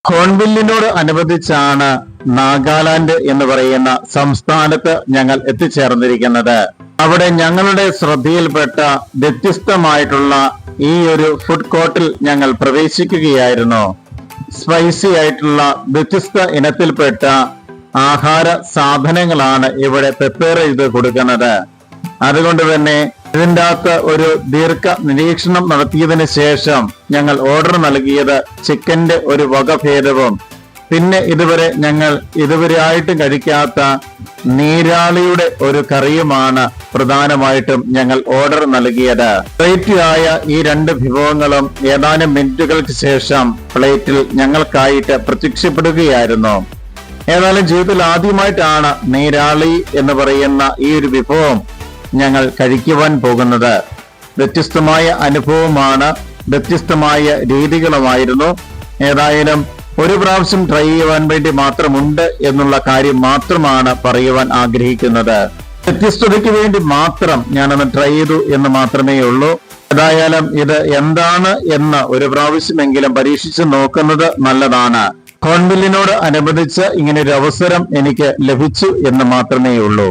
ഹോൺബില്ലിനോട് അനുബന്ധിച്ചാണ് നാഗാലാൻഡ് എന്ന് പറയുന്ന സംസ്ഥാനത്ത് ഞങ്ങൾ എത്തിച്ചേർന്നിരിക്കുന്നത്. അവിടെ ഞങ്ങളുടെ ശ്രദ്ധയിൽപ്പെട്ട വ്യത്യസ്തമായിട്ടുള്ള ഈ ഒരു ഫുഡ് കോർട്ടിൽ ഞങ്ങൾ പ്രവേശിക്കുകയായിരുന്നു. സ്പൈസി ആയിട്ടുള്ള വ്യത്യസ്ത ഇനത്തിൽപ്പെട്ട ആഹാര സാധനങ്ങളാണ് ഇവിടെ പ്രിപ്പയർ ചെയ്ത് കൊടുക്കുന്നത്. അതുകൊണ്ട് തന്നെ ഇതിൻ്റെ അകത്ത് ഒരു ദീർഘ നിരീക്ഷണം നടത്തിയതിനു ശേഷം ഞങ്ങൾ ഓർഡർ നൽകിയത് ചിക്കന്റെ ഒരു വകഭേദവും പിന്നെ ഞങ്ങൾ ഇതുവരെയായിട്ടും കഴിക്കാത്ത നീരാളിയുടെ ഒരു കറിയുമാണ് പ്രധാനമായിട്ടും ഞങ്ങൾ ഓർഡർ നൽകിയത്. വെറൈറ്റി ആയ ഈ രണ്ട് വിഭവങ്ങളും ഏതാനും മിനിറ്റുകൾക്ക് ശേഷം പ്ലേറ്റിൽ ഞങ്ങൾക്കായിട്ട് പ്രത്യക്ഷപ്പെടുകയായിരുന്നു. ഏതായാലും ജീവിതത്തിൽ ആദ്യമായിട്ടാണ് നീരാളി എന്ന് പറയുന്ന ഈ ഒരു വിഭവം ഞങ്ങൾ കഴിക്കുവാൻ പോകുന്നത്. വ്യത്യസ്തമായ അനുഭവമാണ്, വ്യത്യസ്തമായ രീതികളുമായിരുന്നു. ഏതായാലും ഒരു പ്രാവശ്യം ട്രൈ ചെയ്യുവാൻ വേണ്ടി മാത്രമുണ്ട് എന്നുള്ള കാര്യം മാത്രമാണ് പറയുവാൻ ആഗ്രഹിക്കുന്നത്. വ്യത്യസ്തതയ്ക്ക് വേണ്ടി മാത്രം ഞാനൊന്ന് ട്രൈ ചെയ്തു എന്ന് മാത്രമേ ഉള്ളൂ. ഏതായാലും ഇത് എന്താണ് എന്ന് ഒരു പ്രാവശ്യമെങ്കിലും പരീക്ഷിച്ച് നോക്കുന്നത് നല്ലതാണ്. ഹോൺബില്ലിനോട് അനുബന്ധിച്ച് ഇങ്ങനെ ഒരു അവസരം എനിക്ക് ലഭിച്ചു എന്ന് മാത്രമേ ഉള്ളൂ.